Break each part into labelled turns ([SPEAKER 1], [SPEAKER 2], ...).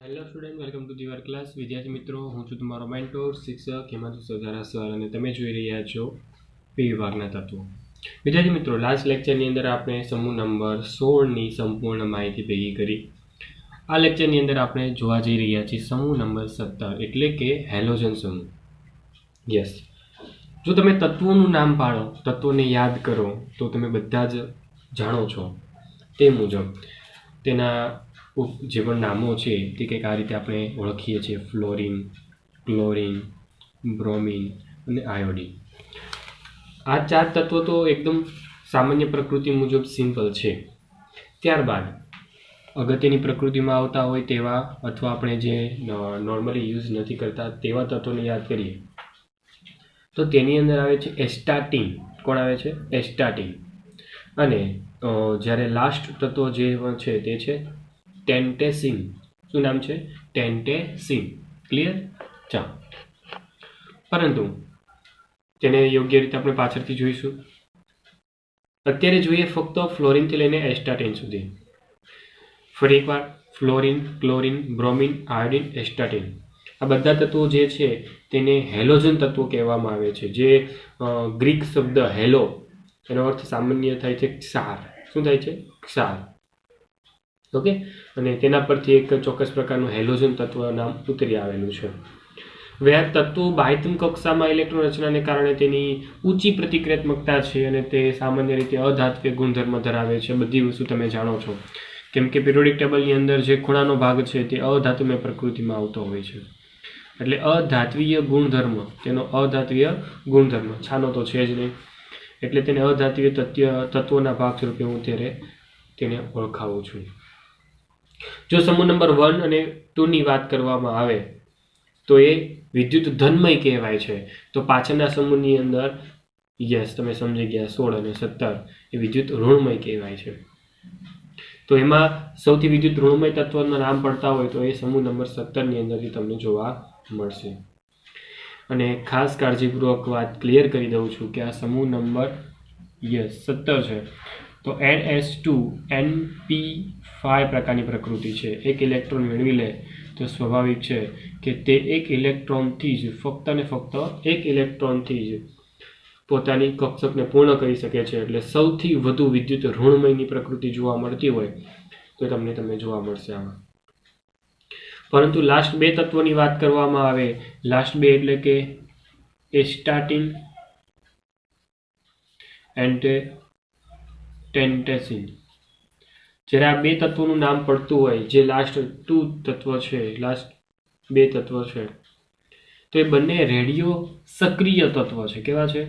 [SPEAKER 1] Hello student, welcome to the class. વિદ્યાર્થી મિત્રો, હું છું તમારો મેન્ટોર શિક્ષક હેમાંતુ સરદારા સર અને તમે જોઈ રહ્યા છો પી વિભાગના તત્વો. વિદ્યાર્થી મિત્રો, લાસ્ટ લેક્ચરની અંદર આપણે સમૂહ નંબર 16ની સંપૂર્ણ માહિતી ભેગી કરી. આ લેક્ચરની અંદર આપણે જોવા જઈ રહ્યા છીએ સમૂહ નંબર 17 એટલે કે હેલોજન સમૂહ. યસ, જો તમે તત્વોનું નામ પાડો, તત્વોને યાદ કરો તો તમે બધા જ જાણો છો તે મુજબ તેના જે પણ નામો છે તે કંઈક આ રીતે આપણે ઓળખીએ છીએ: ફ્લોરિન, ક્લોરિન, બ્રોમિન અને આયોડિન. આ ચાર તત્વો તો એકદમ સામાન્ય પ્રકૃતિ મુજબ સિમ્પલ છે. ત્યારબાદ અગત્યની પ્રકૃતિમાં આવતા હોય તેવા અથવા આપણે જે નોર્મલી યુઝ નથી કરતા તેવા તત્વોને યાદ કરીએ તો તેની અંદર આવે છે એસ્ટાટીન. કોણ આવે છે? એસ્ટાટીન. અને જ્યારે લાસ્ટ તત્વ જે છે તે છે ટેન્ટેસિન. શું નામ છે? ટેન્ટેસિન. ક્લિયર? ચાલો, પરંતુ તેને યોગ્ય રીતે આપણે પાછળથી જોઈશું. અત્યારે જોઈએ ફક્ત ફ્લોરિનથી લઈને એસ્ટાટીન સુધી. ફરી એકવાર, fluorine, chlorine, bromine, iodine, astatine. આ બધા તત્વો જે છે તેને હેલોજન તત્વો કહેવામાં આવે છે. જે ગ્રીક શબ્દ હેલો, એનો અર્થ સામાન્ય થાય છે ક્ષાર. શું થાય છે? ક્ષાર. ઓકે, અને તેના પરથી એક ચોક્કસ પ્રકારનું હેલોજન તત્વ નામ ઉતરી આવેલું છે. હવે આ તત્વો બાહ્યતમ કક્ષામાં ઇલેક્ટ્રોન રચનાને કારણે તેની ઊંચી પ્રતિક્રિયાત્મકતા છે અને તે સામાન્ય રીતે અધાત્વિય ગુણધર્મ ધરાવે છે. બધી વસ્તુ તમે જાણો છો, કેમ કે પિરિયોડિક ટેબલની અંદર જે ખૂણાનો ભાગ છે તે અધાતુમય પ્રકૃતિમાં આવતો હોય છે. એટલે અધાત્વીય ગુણધર્મ, તેનો અધાત્વીય ગુણધર્મ છાનો તો છે જ નહીં, એટલે તેને અધાત્વીય તત્વોના ભાગ સ્વરૂપે હું તેને ઓળખાવું છું. જો સમૂહ નંબર 1 અને 2ની વાત કરવામાં આવે તો એ વિદ્યુત ધનમય કહેવાય છે. તો પાછળના સમૂહની અંદર યસ, તમે સમજી ગયા, 16 અને 17 એ વિદ્યુત ઋણમય કહેવાય છે. તો એમાં સૌથી વિદ્યુત ઋણમય તત્વના નામ પડતા હોય તો એ સમૂહ નંબર 17ની અંદરથી તમને જોવા મળશે. અને ખાસ કાળજીપૂર્વક વાત ક્લિયર કરી દઉં છું કે આ સમૂહ નંબર 17 છે તો NS2 NP5 પ્રકારની પ્રકૃતિ છે. એક ઇલેક્ટ્રોન મેળવી લે તો સ્વાભાવિક છે કે તે એક ઇલેક્ટ્રોનથી જ, ફક્ત ને ફક્ત એક ઇલેક્ટ્રોનથી જ પોતાની કક્ષકને પૂર્ણ કરી શકે છે. એટલે સૌથી વધુ વિદ્યુત ઋણમયની પ્રકૃતિ જોવા મળતી હોય તો તમને જોવા મળશે આમાં. પરંતુ લાસ્ટ બે તત્વોની વાત કરવામાં આવે, લાસ્ટ બે એટલે કે એસ્ટાટીન એન્ડ ટેન્ટેસિન. જ્યારે આ બે તત્વોનું નામ પડતું હોય, જે લાસ્ટ બે તત્વ છે તો એ બંને રેડિયો સક્રિય તત્વ છે. કેવા છે?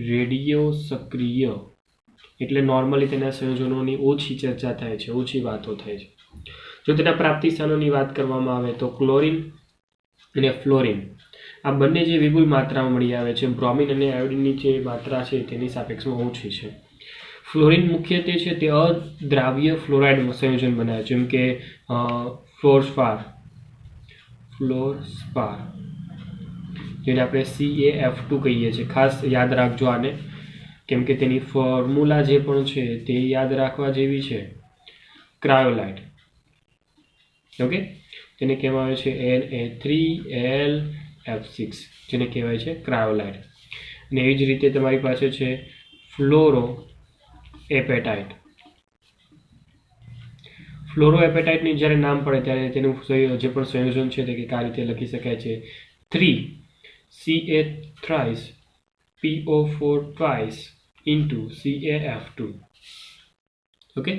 [SPEAKER 1] રેડિયો સક્રિય. એટલે નોર્મલી તેના સંયોજનોની ઓછી ચર્ચા થાય છે, ઓછી વાતો થાય છે. જો તેના પ્રાપ્તિ સ્થાનોની વાત કરવામાં આવે તો ક્લોરિન અને ફ્લોરિન આ બંને જે વિપુલ માત્રામાં મળી આવે છે. બ્રોમિન અને આયોડિનની જે માત્રા છે તેની સાપેક્ષમાં ઓછી છે. ફ્લોરિન મુખ્યત્વે છે તે અદ્રાવ્ય ફ્લોરાઇડ સંયોજન બનાવે છે, જેમ કે ફ્લોરસ્પાર, જેને આપણે CaF2 કહીએ છીએ. ખાસ યાદ રાખજો આને, કેમ કે તેની ફોર્મ્યુલા જે પણ છે તે યાદ રાખવા જેવી છે. ક્રાયોલાઇટ. ઓકે, તેને કહેવાય છે Na3LF6, જેને કહેવાય છે ક્રાયોલાઇટ. અને એવી જ રીતે તમારી પાસે છે ફ્લોરો એપેટાઇટ. ફ્લોરો એપેટાઇટની જ્યારે નામ પડે ત્યારે તેનું જે પણ સંયોજન છે તે આ રીતે લખી શકાય છે: 3Ca3PO4 into CaF2. ઓકે,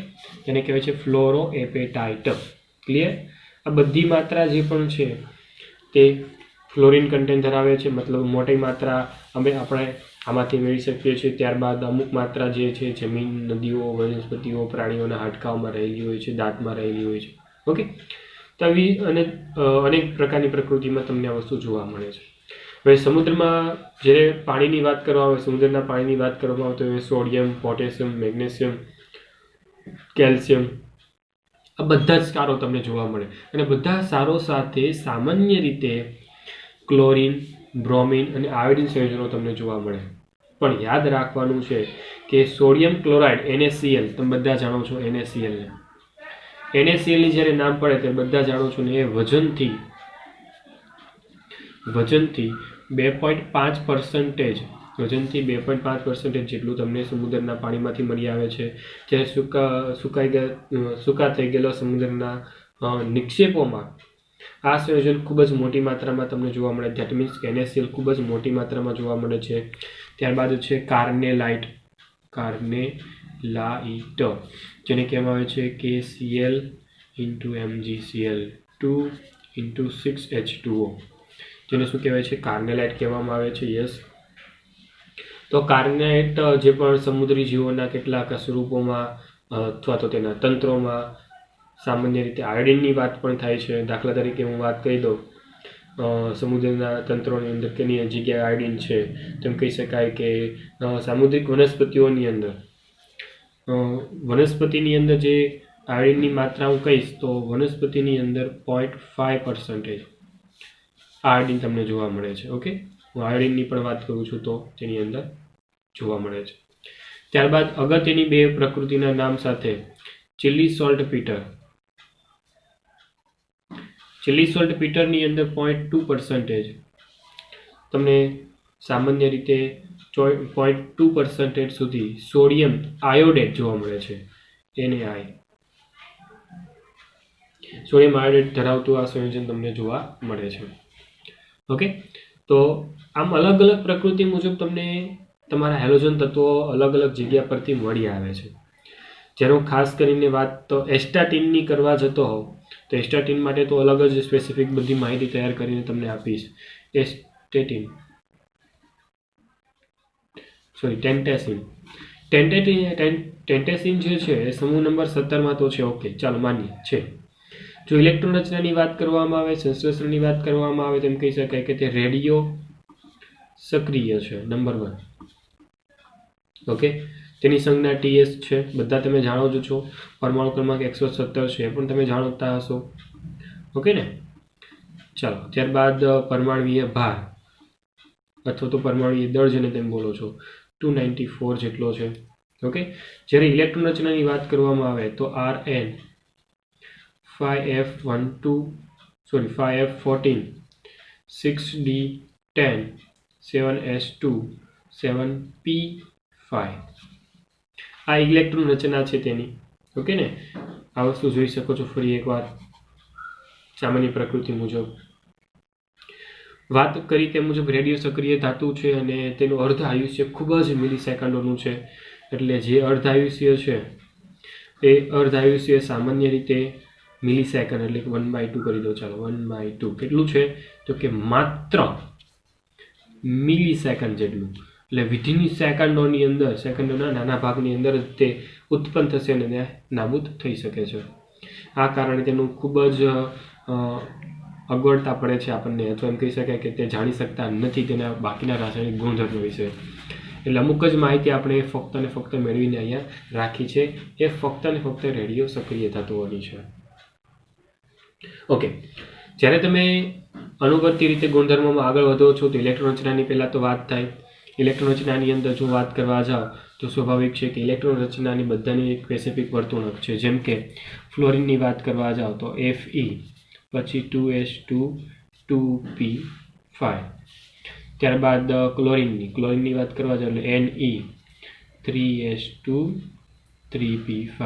[SPEAKER 1] તેને કહેવાય છે ફ્લોરો એપેટાઇટ. ક્લિયર? આ બધી માત્રા જે પણ છે તે ફ્લોરિન કન્ટેન્ટ ધરાવે છે, મતલબ મોટી માત્રા આપણે આમાંથી મેળવી શકીએ છીએ. ત્યારબાદ અમુક માત્રા જે છે જમીન, નદીઓ, વનસ્પતિઓ, પ્રાણીઓના હાડકાઓમાં રહેલી હોય છે, દાંતમાં રહેલી હોય છે. ઓકે, તો આવી અનેક પ્રકારની પ્રકૃતિમાં તમને આ વસ્તુ જોવા મળે છે. હવે સમુદ્રમાં જ્યારે પાણીની વાત કરવામાં આવે, સમુદ્રના પાણીની વાત કરવામાં આવે તો એ સોડિયમ, પોટેશિયમ, મેગ્નેશિયમ, કેલ્શિયમ આ બધા જ ક્ષારો તમને જોવા મળે. અને બધા ક્ષારો સાથે સામાન્ય રીતે ક્લોરિન, બ્રોમિન અને આયોડિન સંયોજનો તમને જોવા મળે. પણ યાદ રાખવાનું છે કે સોડિયમ ક્લોરાઇડ NaCl, તમે બધા જાણો છો NaCl ને, NaCl ની જ્યારે નામ પડે ત્યારે બધા જાણો છો ને એ વજનથી 2.5% વજનથી 2.5% જેટલું તમને સમુદ્રના પાણીમાંથી મળી આવે છે. જ્યારે સૂકા થઈ ગયેલા સમુદ્રના નિક્ષેપોમાં આ સંયોજન ખૂબ જ મોટી માત્રામાં તમને જોવા મળે. ધેટ મીન્સ કે NaCl ખૂબ જ મોટી માત્રામાં જોવા મળે છે. ત્યારબાદ છે કાર્નેલાઇટ, જેને કહેવામાં આવે છે KCl × MgCl2 × 6H2O, જેને શું કહેવાય છે? કાર્નેલાઇટ કહેવામાં આવે છે. યસ. તો કાર્નેટ જે પણ સમુદ્રી જીવોના કેટલાક સ્વરૂપોમાં અથવા તો તેના તંત્રોમાં સામાન્ય રીતે આયોડિનની વાત પણ થાય છે. દાખલા તરીકે હું વાત કહી દઉં, સમુદ્રના તંત્રોની અંદર કેની જગ્યાએ આયોડિન છે, તેમ કહી શકાય કે સામુદ્રિક વનસ્પતિઓની અંદર જે આયોડિનની માત્રા હું કહીશ તો વનસ્પતિની અંદર 0.5% આયોડિન તમને જોવા મળે છે. ઓકે, હું આયોડિનની પણ વાત કરું છું તો તેની અંદર જોવા મળે છે. ત્યારબાદ અગત્યની બે પ્રકૃતિના નામ સાથે ચિલી સોલ્ટ પીટરની અંદર 0.2% તમને સામાન્ય રીતે 0.2% સુધી સોડિયમ આયોડેટ જોવા મળે છે. NaI, સોડિયમ આયોડેટ ધરાવતું આ સંયોજન તમને જોવા મળે છે. ઓકે, તો આમ અલગ અલગ પ્રકૃતિ મુજબ તમને તમારા હેલોજન તત્વો અલગ અલગ જગ્યા પરથી મળી આવે છે. જેનો ખાસ કરીને વાત તો એસ્ટાટીનની કરવા જતો હોઉં તો એસ્ટાટીન માટે તો અલગ જ સ્પેસિફિક બધી માહિતી તૈયાર કરીને તમને આપીશ. ટેન્ટેસિન જે છે એ સમૂહ નંબર 17માં તો છે. ઓકે, ચાલો માનીએ છે. જો ઇલેક્ટ્રોન રચનાની વાત કરવામાં આવે, સંશ્લેષણની વાત કરવામાં આવે, તેમ કહી શકાય કે તે રેડિયો સક્રિય છે. નંબર 1. ઓકે, તેની સંજ્ઞા TS છે. બધા તમે જાણો જ છો. પરમાણુ ક્રમાંક 117 છે, પણ તમે જાણતા હશો. ઓકે ને? ચાલો, ત્યારબાદ પરમાણ્વીય ભાર અથવા તો પરમાણ્વીય દળ જેને તેમ બોલો છો 294 જેટલો છે. ઓકે, જ્યારે ઇલેક્ટ્રોન રચનાની વાત કરવામાં આવે તો Rn 5F14 6D10 7S2 7P5 આ ઇલેક્ટ્રોન રચના છે તેની. ઓકે ને? આ વસ્તુ જોઈ શકો છો ફરી એકવાર સામાન્ય પ્રકૃતિ મુજબ. વાત કરી તે મુજબ રેડિયો સક્રિય ધાતુ છે અને તેનું અર્ધ આયુષ્ય ખૂબ જ મિલિસેકન્ડોનું છે. એટલે જે અર્ધ આયુષ્ય છે એ અર્ધ આયુષ્ય સામાન્ય રીતે મિલિસેકન્ડ એટલે કે 1/2 કરી દો. ચાલો, 1/2 કેટલું છે? તો કે માત્ર મિલિસેકન્ડ જેટલું. એટલે વિધિની સેકન્ડોની અંદર, સેકન્ડોના નાના ભાગની અંદર જ તે ઉત્પન્ન થશે અને નાબૂદ થઈ શકે છે. આ કારણે તેનું ખૂબ જ અગવડતા પડે છે આપણને, અથવા એમ કહી શકાય કે તે જાણી શકતા નથી તેના બાકીના રાસાયણિક ગુણધર્મો વિશે. એટલે અમુક જ માહિતી આપણે ફક્ત અને ફક્ત મેળવીને અહીંયા રાખી છે. એ ફક્ત અને ફક્ત રેડિયો સક્રિય ધાતુઓની છે. ઓકે, જ્યારે તમે અનુવર્તી રીતે ગુણધર્મોમાં આગળ વધો છો તો ઇલેક્ટ્રોન રચનાની પહેલાં તો વાત થાય. ઇલેક્ટ્રોન રચનાની અંદર જો વાત કરવા જાઓ તો સ્વાભાવિક છે કે ઇલેક્ટ્રોન રચનાની બધાની એક સ્પેસિફિક વર્તણૂક છે. જેમ કે ફ્લોરિનની વાત કરવા જાઓ તો Fe, પછી 2S2 2P5. ત્યારબાદ ક્લોરિનની વાત કરવા જાઓ એટલે Ne 3S2 3P5.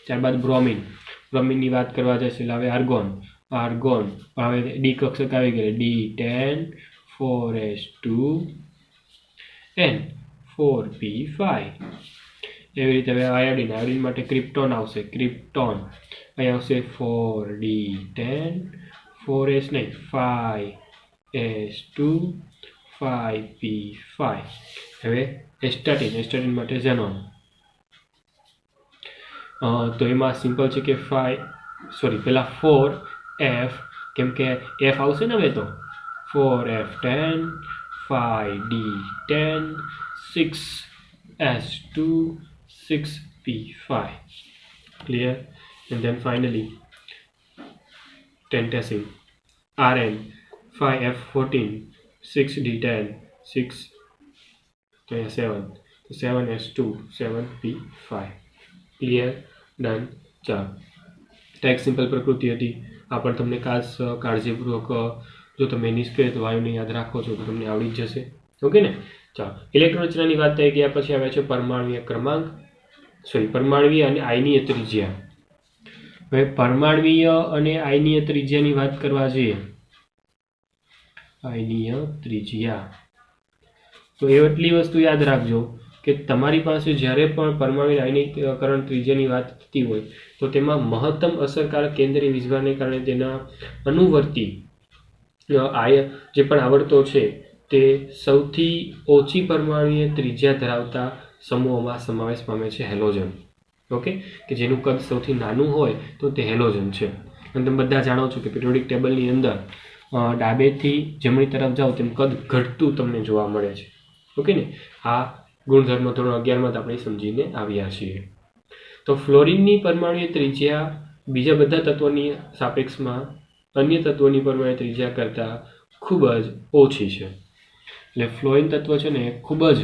[SPEAKER 1] ત્યારબાદ બ્રોમિનની વાત કરવા જશે એટલે હવે આર્ગોન હવે ડી કક્ષક આવી ગયેલી D10 4S2 N 4P5. એવી રીતે હવે આયોડિન માટે ક્રિપ્ટોન આવશે. અહીં આવશે 4D10 4S નહીં 5S2 5P5. હવે એસ્ટાટીન માટે ઝેનોન. તો એમાં સિમ્પલ છે કે પહેલા 4F, કેમ કે F આવશે ને હવે તો 4F10 5D10 6S2 6P5. Clear? And then finally tantacene Rn 5F14 6D10 6 તો અહીંયા 7 તો 7S2 7P5. ક્લિયર? ડન. ચાલો, ટેક્સ સિમ્પલ પ્રકૃતિ હતી. આ પણ તમને ખાસ કાળજીપૂર્વક જો તમે નિષ્ક્રિય વાયુને યાદ રાખો છો તો તમને આવડી જ જશે. ઓકે ને? ચાલો, ઇલેક્ટ્રોન રચનાની વાત થઈ ગયા પછી આવે છે પરમાણ્વીય ક્રમાંક, પરમાણ્વીય અને આયનીય ત્રિજ્યા. હવે પરમાણ્વીય અને આયનીય ત્રિજ્યાની વાત કરવા જઈએ, આયનીય ત્રિજ્યા, તો એટલી વસ્તુ યાદ રાખજો કે તમારી પાસે જ્યારે પણ પરમાણુ આયનીકરણ ત્રિજ્યાની વાત થતી હોય તો તેમાં મહત્તમ અસરકારક કેન્દ્રીય વીજભારને કારણે તેના અનુવર્તી જે પણ આવર્તો છે તે સૌથી ઓછી પરમાણુય ત્રિજ્યા ધરાવતા સમૂહોમાં સમાવેશ પામે છે હેલોજન. ઓકે, કે જેનું કદ સૌથી નાનું હોય તો તે હેલોજન છે. અને તમે બધા જાણો છો કે પિરિયોડિક ટેબલની અંદર ડાબેથી જમણી તરફ જાઓ તેમ કદ ઘટતું તમને જોવા મળે છે. ઓકે ને? આ ગુણધર્મો ધોરણ 11માં આપણે સમજીને આવ્યા છીએ. તો ફ્લોરિનની પરમાણુય ત્રિજ્યા બીજા બધા તત્વોની સાપેક્ષમાં અન્ય તત્વોની પરમાણુ ત્રિજ્યા કરતાં ખૂબ જ ઓછી છે. એટલે ફ્લોરિન તત્વ છે ને ખૂબ જ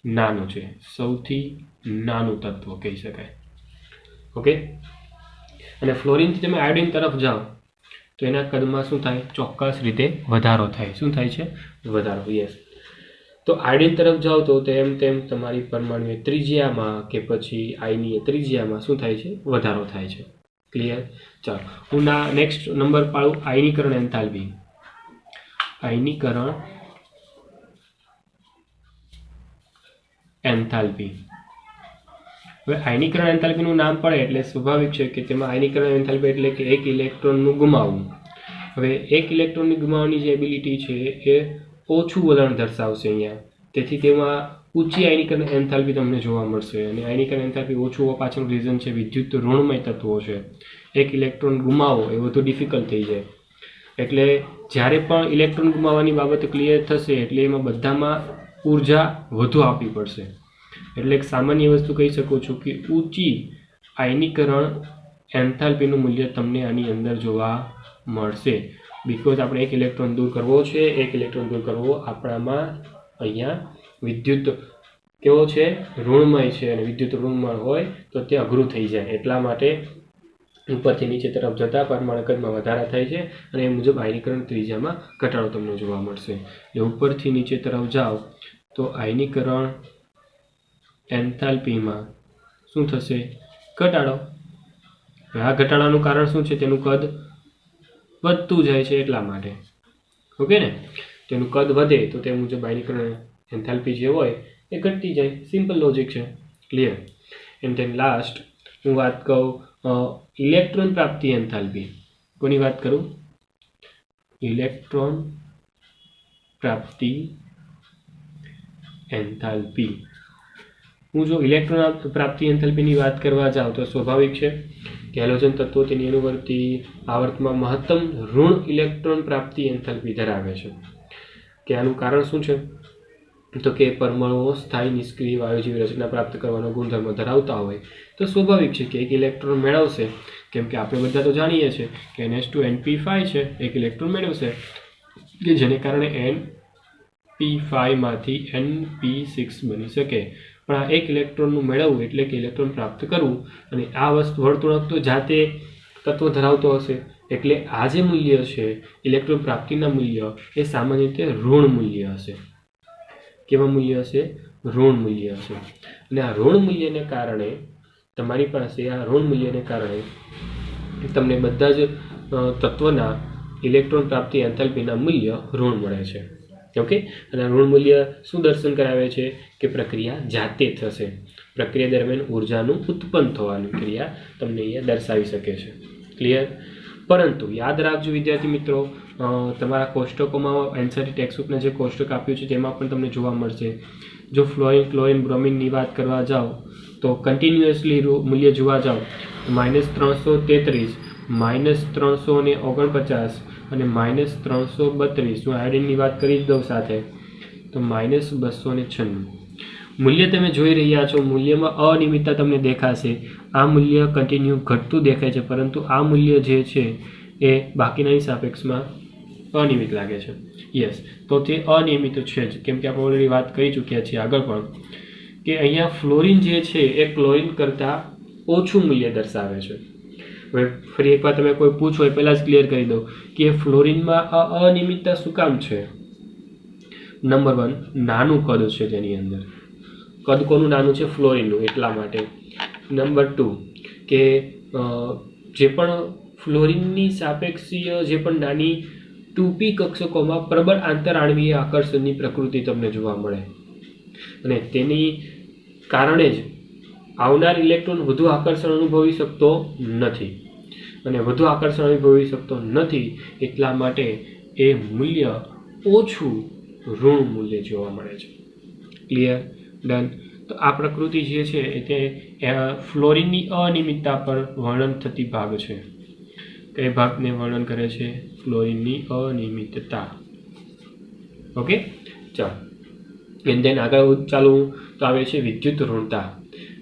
[SPEAKER 1] નાનું છે, સૌથી નાનું તત્વ કહી શકાય. ઓકે, અને ફ્લોરિનથી તમે આયોડિન તરફ જાઓ તો એના કદમાં શું થાય? ચોક્કસ રીતે વધારો થાય. શું થાય છે? વધારો. યસ. તો આયોડિન તરફ જાઓ તો તેમ તેમ તમારી પરમાણુય ત્રિજ્યામાં કે પછી આયનીય ત્રિજ્યામાં શું થાય છે? વધારો થાય છે. ક્લિયર? ચાલો, હું નેક્સ્ટ નંબર પાડું આયનીકરણ એન્થાલ્પી. આયનીકરણ એન્થાલ્પી. હવે આયનીકરણ એન્થાલ્પીનું નામ પડે એટલે સ્વાભાવિક છે કે તેમાં આયનીકરણ એન્થાલ્પી એટલે કે એક ઇલેક્ટ્રોનનું ગુમાવવું. હવે એક ઇલેક્ટ્રોનની ગુમાવવાની જે એબિલિટી છે એ ઓછું વલણ દર્શાવશે અહીંયા. તેથી તેમાં ઊંચી આયનીકરણ એન્થાલ્પી તમને જોવા મળશે. અને આયનીકરણ એન્થાલ્પી ઓછું હોવા પાછળનું રીઝન છે વિદ્યુત ઋણમય તત્વો છે. એક ઇલેક્ટ્રોન ગુમાવો એ વધુ ડિફિકલ્ટ થઈ જાય. એટલે જ્યારે પણ ઇલેક્ટ્રોન ગુમાવવાની બાબત ક્લિયર થશે એટલે એમાં બધામાં ઉર્જા વધુ આપવી પડશે. એટલે એક સામાન્ય વસ્તુ કહી શકું છું કે ઊંચી આયનીકરણ એન્થાલ્પીનું મૂલ્ય તમને આની અંદર જોવા મળશે. બિકોઝ આપણે એક ઇલેક્ટ્રોન દૂર કરવો છે. એક ઇલેક્ટ્રોન દૂર કરવો આપણામાં અહીંયા વિદ્યુત કેવો છે? ઋણમય છે. અને વિદ્યુત ઋણમય હોય તો તે અઘરું થઈ જાય. એટલા માટે ઉપરથી નીચે તરફ જતા પરમાણુ કદમાં વધારા થાય છે અને એ મુજબ આયનીકરણ ત્રિજ્યામાં ઘટાડો તમને જોવા મળશે. એટલે ઉપરથી નીચે તરફ જાઓ તો આયનીકરણ એન્થાલ્પીમાં શું થશે? ઘટાડો. આ ઘટાડાનું કારણ શું છે? તેનું કદ વધતું જાય છે એટલા માટે. ઓકે ને? તેનું કદ વધે તો તે મુજબ આયનીકરણ એન્થાલ્પી જે હોય એ ઘટતી જાય. સિમ્પલ લોજિક છે. ક્લિયર? એન્ડ ધેન લાસ્ટ હું વાત કહું ઇલેક્ટ્રોન પ્રાપ્તિ એન્થાલ્પી. કોની વાત કરું? ઇલેક્ટ્રોન પ્રાપ્તિ એન્થાલ્પી. હું જો ઇલેક્ટ્રોન પ્રાપ્તિ એન્થાલ્પીની વાત કરવા જાઉં તો સ્વાભાવિક છે કે હેલોજન તત્વો તેની અનુવર્તી આવર્તમાં મહત્તમ ઋણ ઇલેક્ટ્રોન પ્રાપ્તિ એન્થાલ્પી ધરાવે છે. કે આનું કારણ શું છે? તો કે પરમાણુઓ સ્થાયી નિષ્ક્રિય વાયુ જેવી રચના પ્રાપ્ત કરવાનો ગુણધર્મ ધરાવતા હોય તો સ્વાભાવિક છે કે એક ઇલેક્ટ્રોન મેળવશે. કેમ કે આપણે બધા તો જાણીએ છીએ કે NH2NP5 છે, એક ઇલેક્ટ્રોન મેળવશે કે જેને કારણે NP5માંથી NP6 બની શકે. પણ આ એક ઇલેક્ટ્રોનનું મેળવવું એટલે કે ઇલેક્ટ્રોન પ્રાપ્ત કરવું. અને આ વસ્તુ વર્તુળક તો જાતે તત્વ ધરાવતો હશે એટલે આ જે મૂલ્ય છે ઇલેક્ટ્રોન પ્રાપ્તિના મૂલ્ય એ સામાન્ય રીતે ઋણ મૂલ્ય હશે. કેવા મૂલ્ય હશે? ઋણ મૂલ્ય હશે. અને આ ઋણ મૂલ્યને કારણે તમારી પાસે આ ઋણ મૂલ્યને કારણે તમને બધા જ તત્વના ઇલેક્ટ્રોન પ્રાપ્તિ એન્થાલ્પીના મૂલ્ય ઋણ મળે છે. ઓકે, અને ઋણ મૂલ્ય શું દર્શન કરાવે છે? કે પ્રક્રિયા જાતે થશે. પ્રક્રિયા દરમિયાન ઉર્જાનું ઉત્પન્ન થવાની ક્રિયા તમને અહીંયા દર્શાવી શકે છે. ક્લિયર? પરંતુ યાદ રાખજો વિદ્યાર્થી મિત્રો, તમારા કોષ્ટકોમાં એનસીઈઆરટી ટેક્સ્ટબુકના જે કોષ્ટક આપ્યું છે તેમાં પણ તમને જોવા મળશે. જો ફ્લોરિન, ક્લોરિન, બ્રોમિનની વાત કરવા જાઓ તો કન્ટિન્યુઅસલી મૂલ્ય જોવા જાઓ તો -333, -349 અને -332. હું આયોડિનની વાત કરી જ દઉં સાથે તો -296 મૂલ્ય તમે જોઈ રહ્યા છો. મૂલ્યમાં અનિયમિતતા તમને દેખાશે. આ મૂલ્ય કન્ટિન્યુ ઘટતું દેખાય છે પરંતુ આ મૂલ્ય જે છે એ બાકીનાની સાપેક્ષમાં અનિયમિત લાગે છે. યસ, તો તે અનિયમિત છે જ. કેમ કે આપણે ઓલરેડી વાત કરી ચૂક્યા છીએ આગળ પણ કે અહીંયા ફ્લોરિન જે છે એ ક્લોરિન કરતાં ઓછું મૂલ્ય દર્શાવે છે. હવે ફરી એકવાર તમે કોઈ પૂછો એ પહેલાં જ ક્લિયર કરી દો કે ફ્લોરિનમાં અનિયમિતતા શું કામ છે. નંબર 1, નાનું કદ છે તેની અંદર. કદ કોનું નાનું છે? ફ્લોરિનનું, એટલા માટે. નંબર 2 કે જે પણ ફ્લોરિનની સાપેક્ષીય જે પણ નાની 2p કક્ષકોમાં પ્રબળ આંતરઆણવીય આકર્ષણની પ્રકૃતિ તમને જોવા મળે અને તેની કારણે જ આવનાર ઇલેક્ટ્રોન વધુ આકર્ષણ અનુભવી શકતો નથી અને વધુ આકર્ષણ અનુભવી શકતો નથી એટલા માટે એ મૂલ્ય ઓછું ઋણ મૂલ્ય જોવા મળે છે. ક્લિયર? ડન. તો આ પ્રકૃતિ જે છે તે ફ્લોરિનની અનિયમિતતા પર વર્ણન થતી ભાગ છે. કઈ ભાગને વર્ણન કરે છે? ફ્લોરિનની અનિયમિતતા. ઓકે, ચાલો. એન્ડ દેન આગળ ચાલુ તો આવે છે વિદ્યુત ઋણતા.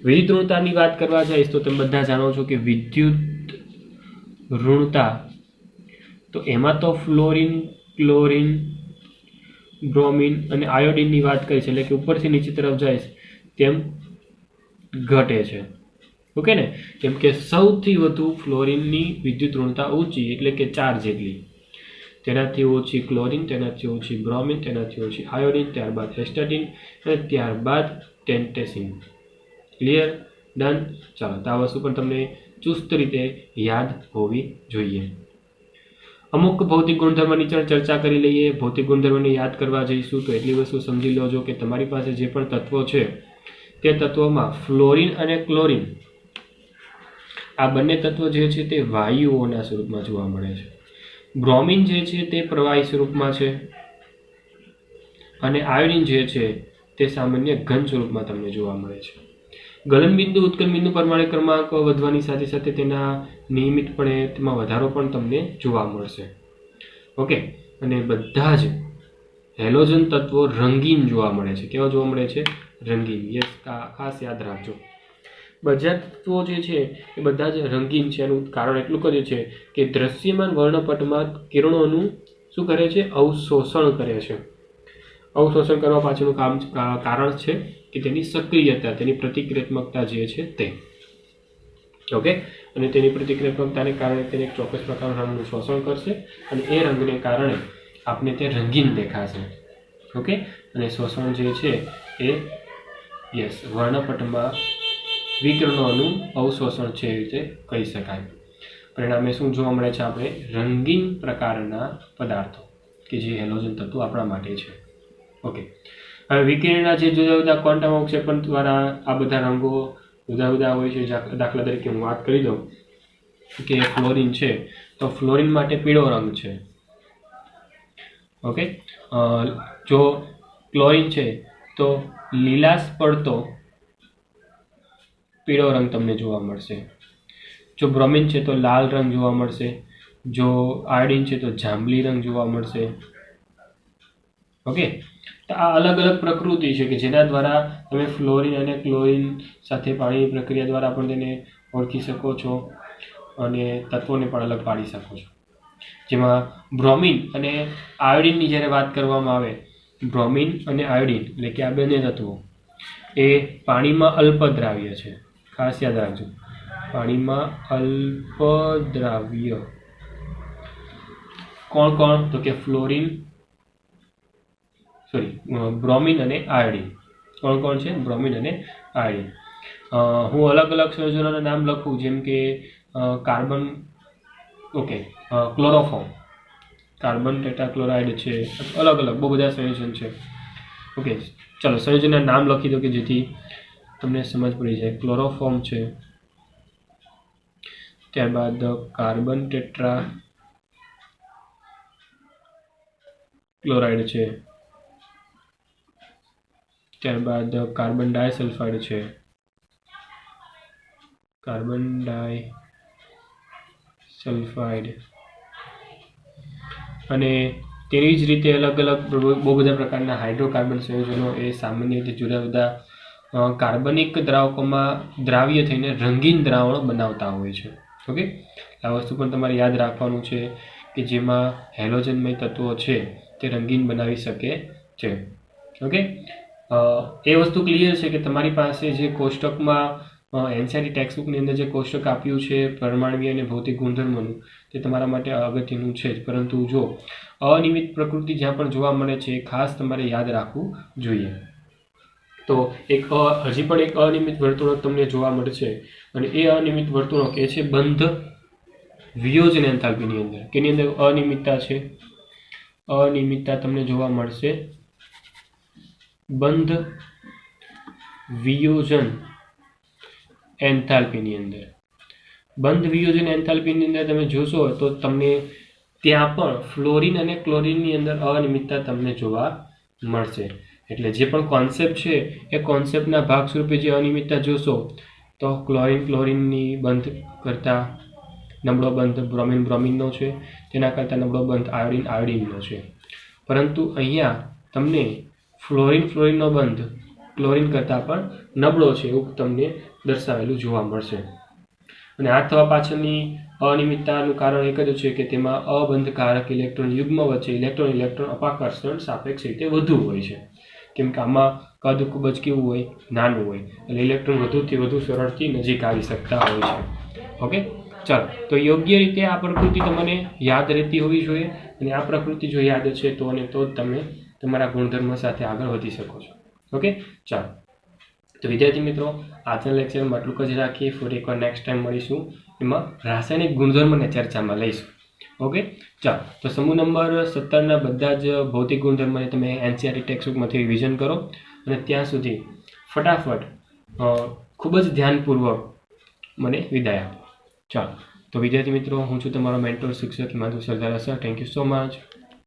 [SPEAKER 1] વિદ્યુત ઋણતાની વાત કરવા જઈશ તો તમે બધા જાણો છો કે વિદ્યુત ઋણતા તો એમાં તો ફ્લોરિન, ક્લોરિન, બ્રોમિન અને આયોડિનની વાત કરી છે, એટલે કે ઉપરથી નીચે તરફ જાય તેમ ઘટે છે. ઓકે ને? કેમ કે સૌથી વધુ ફ્લોરિનની વિદ્યુત ઋણતા ઊંચી, એટલે કે 4 જેટલી. તેનાથી ઓછી ક્લોરિન, તેનાથી ઓછી બ્રોમિન, તેનાથી ઓછી આયોડિન, ત્યારબાદ એસ્ટાટીન અને ત્યારબાદ ટેન્ટેસિન. ક્લિયર? ડન. ચાલો, તો આ વસ્તુ પણ તમને ચુસ્ત રીતે યાદ હોવી જોઈએ. અમુક ભૌતિક ગુણધર્મની ચર્ચા કરી લઈએ. ભૌતિક ગુણધર્મને યાદ કરવા જઈશું તો એટલી વસ્તુ સમજી લેજો કે તમારી પાસે જે પણ તત્વો છે તે તત્વોમાં ફ્લોરિન અને ક્લોરિન આ બંને તત્વો જે છે તે વાયુઓના સ્વરૂપમાં જોવા મળે છે. બ્રોમિન જે છે તે પ્રવાહી સ્વરૂપમાં છે અને આયોડિન જે છે તે સામાન્ય ઘન સ્વરૂપમાં તમને જોવા મળે છે. ગલનબિંદુ, ઉત્કલબિંદુ પરમાણુ ક્રમાંક વધવાની સાથે સાથે તેના નિયમિતપણે તેમાં વધારો પણ તમને જોવા મળશે. ઓકે, અને બધા જ હેલોજન તત્વો રંગીન જોવા મળે છે. કેવા જોવા મળે છે? રંગીન. યસ, ખાસ યાદ રાખજો. બધા તત્વો જે છે એ બધા જ રંગીન છે. એનું કારણ એટલું કર્યું છે કે દ્રશ્યમાન વર્ણપટમાં કિરણોનું શું કરે છે? અવશોષણ કરે છે. અવશોષણ કરવા પાછળનું કારણ છે કે તેની સક્રિયતા, તેની પ્રતિક્રિયાત્મકતા જે છે તે. ઓકે, અને તેની પ્રતિક્રિયાત્મકતાને કારણે તેને એક ચોક્કસ પ્રકારના રંગનું શોષણ કરશે અને એ રંગને કારણે આપને તે રંગીન દેખાશે. ઓકે, અને શોષણ જે છે એ યસ વર્ણપટમાં વિકિરણોનું અવશોષણ છે, એવી રીતે કહી શકાય. પરિણામે શું જોવા મળે છે? આપણે રંગીન પ્રકારના પદાર્થો કે જે હેલોજન તત્વો આપણા માટે છે. ઓકે, હવે વિકિરણના જે જુદા જુદા ક્વોન્ટમ અવક્ષેપણ દ્વારા આ બધા રંગો જુદા જુદા હોય છે. દાખલા તરીકે હું વાત કરી દઉં કે ફ્લોરિન છે તો ફ્લોરિન માટે પીળો રંગ છે. ઓકે, જો ક્લોરિન છે તો લીલાશ પડતો પીળો રંગ તમને જોવા મળશે. જો બ્રોમિન છે તો લાલ રંગ જોવા મળશે. જો આયોડિન છે તો જાંબલી રંગ જોવા મળશે. ઓકે, તો આ અલગ અલગ પ્રકૃતિ છે કે જેના દ્વારા તમે ફ્લોરિન અને ક્લોરિન સાથે પાણીની પ્રક્રિયા દ્વારા પણ તેને ઓળખી શકો છો અને તત્વોને પણ અલગ પાડી શકો છો. જેમાં બ્રોમિન અને આયોડિનની જ્યારે વાત કરવામાં આવે, બ્રોમિન અને આયોડિન એટલે કે આ બંને તત્વો એ પાણીમાં અલ્પદ્રાવ્ય છે. ખાસ યાદ રાખજો, પાણીમાં અલ્પદ્રાવ્ય. કોણ કોણ? તો કે ફ્લોરિન, બ્રોમિન અને આયોડિન. કોણ કોણ છે? બ્રોમિન અને આયોડિન. હું અલગ અલગ સંયોજનોના નામ લખું, જેમ કે carbon, okay, chloroform, carbon tetrachloride છે, અલગ અલગ બહુ બધા સંયોજન છે. ઓકે, ચાલો સંયોજનના નામ લખી દો કે જેથી તમને સમજ પડી જાય. ક્લોરોફોર્મ છે, ત્યારબાદ કાર્બન ટેટ્રા ક્લોરાઇડ છે, ત્યારબાદ કાર્બન ડાયસલ્ફાઇડ છે, કાર્બન ડાયસલ્ફાઇડ અને તેવી જ રીતે અલગ અલગ બહુ બધા પ્રકારના હાઇડ્રોકાર્બન સંયોજનો એ સામાન્ય રીતે જુદા જુદા કાર્બનિક દ્રાવકોમાં દ્રાવ્ય થઈને રંગીન દ્રાવણો બનાવતા હોય છે. ઓકે, આ વસ્તુ પણ તમારે યાદ રાખવાનું છે કે જેમાં હેલોજનમય તત્વો છે તે રંગીન બનાવી શકે છે. ઓકે, એ વસ્તુ ક્લિયર છે કે તમારી પાસે જે કોષ્ટકમાં એનસીઆરટી ટેક્સ્ટબુકની અંદર જે કોષ્ટક આપ્યું છે પરમાણ્વીય અને ભૌતિક ગુણધર્મોનું, તે તમારા માટે અગત્યનું છે જ. પરંતુ જો અનિયમિત પ્રકૃતિ જ્યાં પણ જોવા મળે છે એ ખાસ તમારે યાદ રાખવું જોઈએ. તો હજી પણ એક અનિયમિત વર્તુળક તમને જોવા મળશે, અને એ અનિયમિત વર્તુળક એ છે બંધ વિયોજન એન્થાલ્પીની અંદર. કેની અંદર અનિયમિતતા છે? અનિયમિતતા તમને જોવા મળશે બંધ વિયોજન એન્થાલ્પીની અંદર. બંધ વિયોજન એન્થાલ્પીની અંદર તમે જોશો તો તમને ત્યાં પણ ફ્લોરિન અને ક્લોરિનની અંદર અનિયમિતતા તમને જોવા મળશે. એટલે જે પણ કોન્સેપ્ટ છે એ કોન્સેપ્ટના ભાગ સ્વરૂપે જે અનિયમિતતા જોશો તો ક્લોરિનની બંધ કરતાં નબળો બંધ બ્રોમિનનો છે, તેના કરતાં નબળો બંધ આયોડિનનો છે. પરંતુ અહીંયા તમને ફ્લોરિનનો બંધ ક્લોરિન કરતાં પણ નબળો છે એવું તમને દર્શાવેલું જોવા મળશે. અને આ થવા પાછળની અનિયમિતતાનું કારણ એક જ છે કે તેમાં અબંધકારક ઇલેક્ટ્રોન યુગ્મ વચ્ચે ઇલેક્ટ્રોન અપાકર્ષણ સાપેક્ષ રીતે વધુ હોય છે. કેમ કે આમાં કદ ખૂબ જ કેવું હોય? નાનું હોય, એટલે ઇલેક્ટ્રોન વધુથી વધુ સરળથી નજીક આવી શકતા હોય છે. ઓકે, ચાલો. તો યોગ્ય રીતે આ પ્રકૃતિ તમને યાદ રહેતી હોવી જોઈએ, અને આ પ્રકૃતિ જો યાદ છે તો જ તમે તમારા ગુણધર્મ સાથે આગળ વધી શકો છો. ઓકે, ચાલો. તો વિદ્યાર્થી મિત્રો, આજના લેક્ચરમાં આટલું જ રાખીએ. ફરી એકવાર નેક્સ્ટ ટાઈમ મળીશું, એમાં રાસાયણિક ગુણધર્મને ચર્ચામાં લઈશું. ઓકે, ચાલો. તો સમૂહ નંબર 17ના બધા જ ભૌતિક ગુણધર્મને તમે એનસીઆરટી ટેક્સ્ટબુકમાંથી રિવિઝન કરો, અને ત્યાં સુધી ફટાફટ ખૂબ જ ધ્યાનપૂર્વક મને વિદાય આપો. ચાલો. તો વિદ્યાર્થી મિત્રો, હું છું તમારો મેન્ટોર શિક્ષક હિમાંશુ સરદાર sir. Thank you so much.